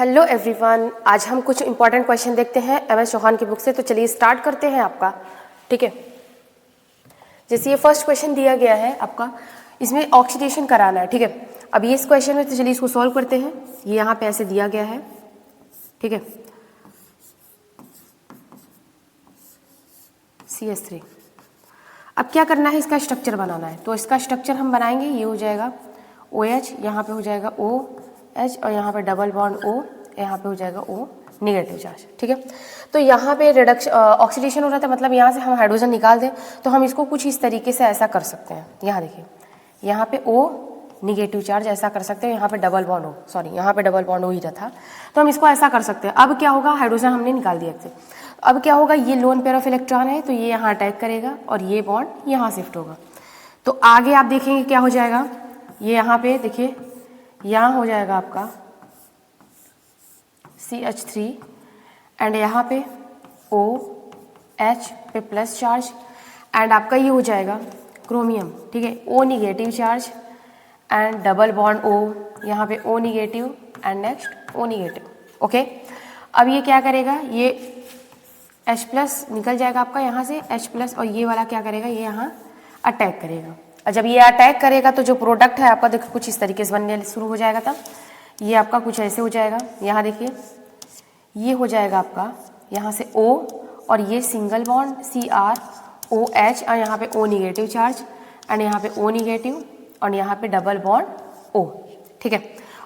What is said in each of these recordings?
Hello everyone, आज हम कुछ इंपॉर्टेंट क्वेश्चन देखते हैं एमएस चौहान की बुक से। तो चलिए स्टार्ट करते हैं आपका। ठीक है, जैसे ये फर्स्ट क्वेश्चन दिया गया है आपका, इसमें ऑक्सीडेशन कराना है। ठीक है, अब ये इस क्वेश्चन में, तो चलिए इसको सॉल्व करते हैं। ये यहाँ पे ऐसे दिया गया है। ठीक है, CH3। अब क्या करना है, इसका स्ट्रक्चर बनाना है। तो इसका स्ट्रक्चर हम बनाएंगे, ये हो जाएगा OH, यहाँ पे हो जाएगा OH और यहाँ पे डबल बॉन्ड O, यहाँ पे हो जाएगा O निगेटिव चार्ज। ठीक है, तो यहाँ पे रिडक्शन ऑक्सीडेशन हो रहा था, मतलब यहाँ से हम हाइड्रोजन निकाल दें तो हम इसको कुछ इस तरीके से ऐसा कर सकते हैं। यहाँ देखिए, यहाँ पे O निगेटिव चार्ज ऐसा कर सकते हैं, यहाँ पे डबल बॉन्ड O, सॉरी यहाँ पे डबल बॉन्ड O ही रहा था, तो हम इसको ऐसा कर सकते हैं। अब क्या होगा, हाइड्रोजन हमने निकाल दिया थे। अब क्या होगा, ये लोन पेयर ऑफ इलेक्ट्रॉन है तो ये यहाँ अटैक करेगा और ये बॉन्ड यहाँ शिफ्ट होगा। तो आगे आप देखेंगे क्या हो जाएगा, ये यहाँ पे देखिए, यहाँ हो जाएगा आपका CH3 एंड यहाँ पे OH पे प्लस चार्ज एंड आपका ये हो जाएगा क्रोमियम। ठीक है, O negative charge and double bond O, यहाँ पे O negative and next O negative. Okay, अब ये क्या करेगा, ये H प्लस निकल जाएगा आपका यहाँ से H प्लस, और ये वाला क्या करेगा, ये यहाँ अटैक करेगा। और जब ये अटैक करेगा तो जो प्रोडक्ट है आपका देखो कुछ इस तरीके से बनने शुरू हो जाएगा। तब ये आपका कुछ ऐसे हो जाएगा, यहाँ देखिए ये हो जाएगा आपका यहाँ से O और ये सिंगल बॉन्ड CrOH और यहाँ पे O निगेटिव चार्ज एंड यहाँ पे O निगेटिव और यहाँ पे डबल बॉन्ड O। ठीक है,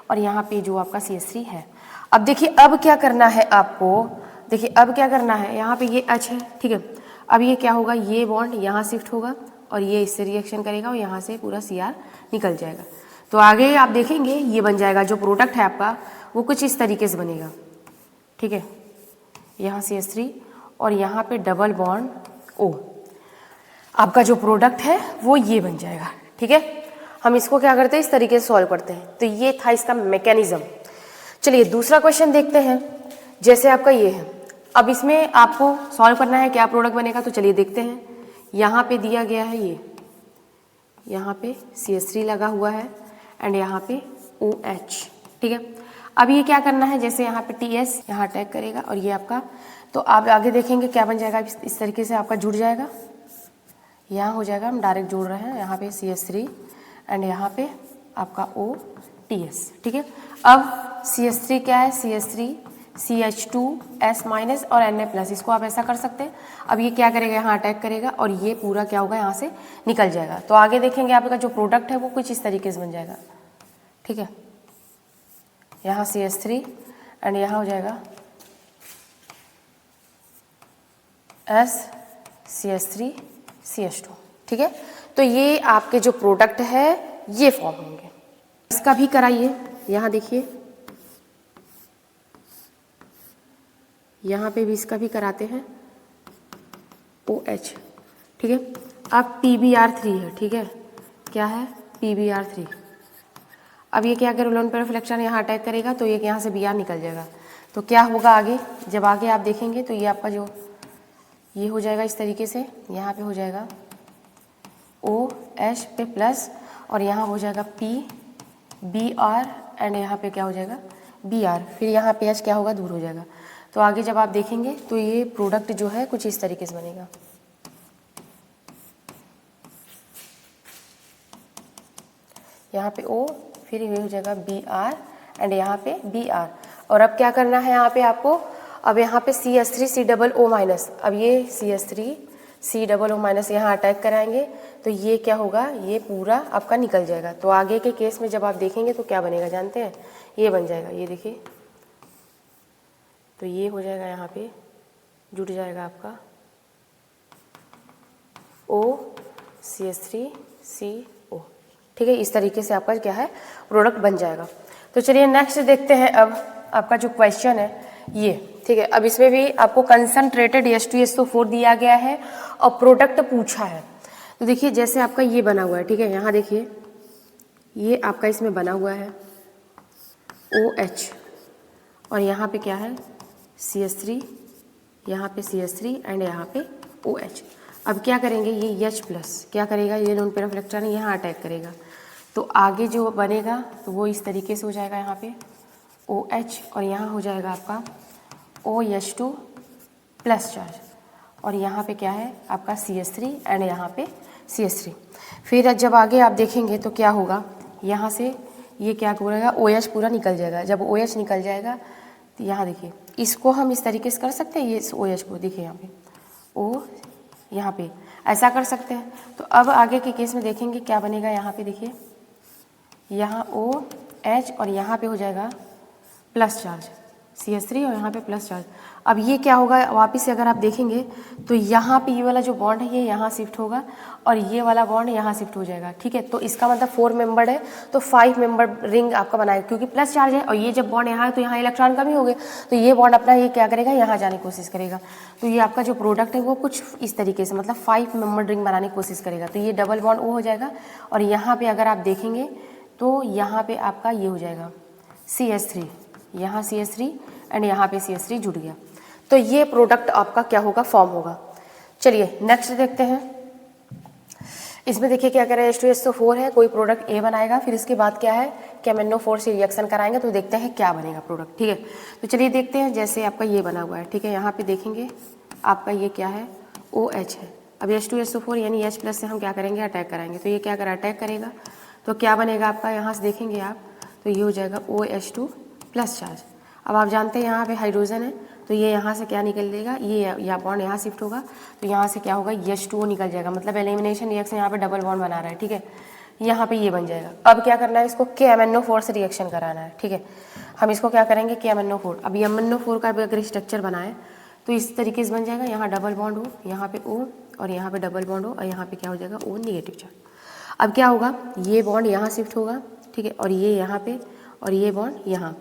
और यहाँ पे जो आपका CH3 है। अब देखिए, अब क्या करना है आपको, देखिए अब क्या करना है, यहाँ पे ये H है। ठीक है, अब ये क्या होगा, ये बॉन्ड यहाँ शिफ्ट होगा और ये इससे रिएक्शन करेगा और यहाँ से पूरा Cr निकल जाएगा। तो आगे आप देखेंगे ये बन जाएगा, जो प्रोडक्ट है आपका वो कुछ इस तरीके से बनेगा। ठीक है, यहाँ CH3 और यहाँ पे डबल बॉन्ड O, आपका जो प्रोडक्ट है वो ये बन जाएगा। ठीक है, हम इसको क्या करते हैं, इस तरीके से सॉल्व करते हैं। तो ये था इसका मैकेनिज्म। चलिए दूसरा क्वेश्चन देखते हैं। जैसे आपका ये है, अब इसमें आपको सॉल्व करना है क्या प्रोडक्ट बनेगा। तो चलिए देखते हैं, यहाँ पे दिया गया है ये, यहाँ पे CH3 लगा हुआ है एंड यहाँ पे OH। ठीक है, अब ये क्या करना है, जैसे यहाँ पे TS यहाँ अटैक करेगा और ये आपका, तो आप आगे देखेंगे क्या बन जाएगा, इस तरीके से आपका जुड़ जाएगा। यहाँ हो जाएगा, हम डायरेक्ट जोड़ रहे हैं, यहाँ पे CH3 एंड यहाँ पे आपका OTS। ठीक है, अब CH3 क्या है, CH3 CH2S माइनस और Na प्लस, इसको आप ऐसा कर सकते हैं। अब ये क्या करेगा, यहाँ अटैक करेगा और ये पूरा क्या होगा, यहाँ से निकल जाएगा। तो आगे देखेंगे आपका जो प्रोडक्ट है वो कुछ इस तरीके से बन जाएगा। ठीक है, यहाँ CH3 एंड यहाँ हो जाएगा S CH3 CH2। ठीक है, तो ये आपके जो प्रोडक्ट है ये फॉर्म होंगे। इसका भी कराइए, यहाँ देखिए, यहाँ पे भी इसका भी कराते हैं OH। ठीक है, अब PBr3 है। ठीक है, क्या है, PBr3। अब ये क्या करें, लोन पेयर ऑफ इलेक्ट्रॉन यहाँ अटैक करेगा तो ये यहाँ से Br निकल जाएगा। तो क्या होगा आगे, जब आगे आप देखेंगे तो ये आपका जो ये हो जाएगा इस तरीके से, यहाँ पे हो जाएगा OH पे प्लस और यहाँ हो जाएगा PBr एंड यहाँ पे क्या हो जाएगा Br, फिर यहाँ पे H क्या होगा, दूर हो जाएगा। तो आगे जब आप देखेंगे तो ये प्रोडक्ट जो है कुछ इस तरीके से बनेगा। यहाँ पे O, फिर ये हो जाएगा Br एंड यहाँ पे Br। और अब क्या करना है यहाँ पे आपको, अब यहाँ पे CH3 C double O minus, अब ये CH3 C double O minus यहाँ अटैक कराएंगे तो ये क्या होगा, ये पूरा आपका निकल जाएगा। तो आगे के केस में जब आप देखेंगे तो क्या बनेगा जानते हैं, ये बन जाएगा, ये देखिए, तो ये हो जाएगा, यहाँ पे जुड़ जाएगा आपका O CH3 CO। ठीक है, इस तरीके से आपका क्या है, प्रोडक्ट बन जाएगा। तो चलिए नेक्स्ट देखते हैं। अब आपका जो क्वेश्चन है ये, ठीक है, अब इसमें भी आपको कंसंट्रेटेड H2SO4 दिया गया है और प्रोडक्ट पूछा है। तो देखिए जैसे आपका ये बना हुआ है। ठीक है, यहाँ देखिए ये आपका इसमें बना हुआ है OH और यहाँ पे क्या है CH3, यहाँ पे CH3 एंड यहाँ पे OH। अब क्या करेंगे, ये H प्लस क्या करेगा, ये लोन पेयर ऑफ इलेक्ट्रॉन यहाँ अटैक करेगा। तो आगे जो बनेगा तो वो इस तरीके से हो जाएगा, यहाँ पे OH और यहाँ हो जाएगा आपका OH2 प्लस चार्ज और यहाँ पे क्या है आपका CH3 एंड यहाँ पे CH3। फिर जब आगे आप देखेंगे तो क्या होगा, यहाँ से ये क्या करेगा, OH पूरा निकल जाएगा। जब OH निकल जाएगा तो यहाँ देखिए, इसको हम इस तरीके से कर सकते हैं, ये OH को देखिए यहाँ पे O, यहाँ पे ऐसा कर सकते हैं। तो अब आगे के केस में देखेंगे क्या बनेगा, यहाँ पे देखिए, यहाँ OH और यहाँ पे हो जाएगा प्लस चार्ज CH3 और यहाँ पे प्लस चार्ज। अब ये क्या होगा, वापस से अगर आप देखेंगे तो यहाँ पे ये वाला जो बॉन्ड है ये यहाँ शिफ्ट होगा और ये वाला बॉन्ड यहाँ शिफ्ट हो जाएगा, ठीक है। तो इसका मतलब 4 मेंबर्ड है तो 5 मेंबर रिंग आपका बनाएगा, क्योंकि प्लस चार्ज है और ये जब बॉन्ड यहाँ है तो यहाँ इलेक्ट्रॉन कम ही हो गए, तो ये बॉन्ड अपना ये क्या करेगा, यहाँ जाने की कोशिश करेगा। तो ये आपका जो प्रोडक्ट है वो कुछ इस तरीके से, मतलब 5 मेंबर्ड रिंग बनाने की कोशिश करेगा। तो ये डबल बॉन्ड ओ हो जाएगा और यहाँ पर अगर आप देखेंगे तो यहाँ पर आपका ये हो जाएगा CH3, यहाँ CH3 एंड यहाँ पे CH3 जुड़ गया। तो ये प्रोडक्ट आपका क्या होगा, फॉर्म होगा। चलिए नेक्स्ट देखते हैं। इसमें देखिए क्या कह रहा है, H2SO4 है, कोई प्रोडक्ट A बनाएगा, फिर इसके बाद क्या है कि MnO4 से रिएक्शन कराएंगे तो देखते हैं क्या बनेगा प्रोडक्ट, ठीक है। तो चलिए देखते हैं, जैसे आपका ये बना हुआ है, ठीक है। यहाँ पे देखेंगे आपका ये क्या है, OH है। अब H2SO4 यानी H प्लस से हम क्या करेंगे, अटैक कराएंगे। तो ये क्या करा, अटैक करेगा, तो क्या बनेगा आपका, यहाँ से देखेंगे आप तो ये हो जाएगा OH2 प्लस चार्ज। अब आप जानते हैं यहाँ पे हाइड्रोजन है तो ये यहाँ से क्या निकल देगा, ये या बॉन्ड यहाँ शिफ्ट होगा तो यहाँ से क्या होगा, H2O निकल जाएगा, मतलब एलिमिनेशन रिएक्शन यहाँ पे डबल बॉन्ड बना रहा है, ठीक है। यहाँ पे ये बन जाएगा। अब क्या करना है, इसको KMnO4 से रिएक्शन कराना है, ठीक है। हम इसको क्या करेंगे, KMnO4। अब ये MnO4 का अगर स्ट्रक्चर बनाए तो इस तरीके से बन जाएगा, यहाँ डबल बॉन्ड हो, यहाँ पे O और यहाँ पे डबल बॉन्ड हो और यहाँ पे क्या हो जाएगा, O नेगेटिव चार्ज। अब क्या होगा, ये बॉन्ड यहाँ शिफ्ट होगा, ठीक है, और ये यहाँ पे और ये बॉन्ड यहाँ।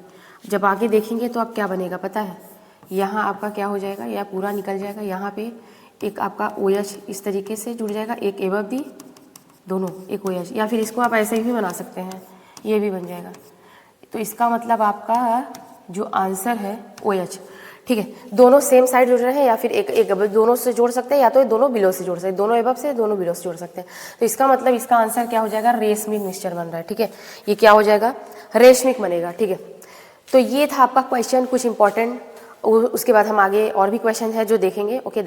जब आगे देखेंगे तो अब क्या बनेगा पता है, यहाँ आपका क्या हो जाएगा, यह पूरा निकल जाएगा। यहाँ पे एक आपका OH इस तरीके से जुड़ जाएगा, एक एबव दी दोनों एक OH, या फिर इसको आप ऐसे ही भी बना सकते हैं, ये भी बन जाएगा। तो इसका मतलब आपका जो आंसर है OH, ठीक है। दोनों सेम साइड जुड़ रहे हैं या फिर एक दोनों से जोड़ सकते हैं, या तो दोनों बिलो से जोड़ सकते हैं, दोनों एबव से दोनों बिलो से जोड़ सकते हैं। तो इसका मतलब इसका आंसर क्या हो जाएगा, रेशमिक मिक्सचर बन रहा है, ठीक है। ये क्या हो जाएगा, रेशमिक बनेगा, ठीक है। तो ये था आपका क्वेश्चन कुछ इंपॉर्टेंट, उसके बाद हम आगे और भी क्वेश्चन है जो देखेंगे। ओके।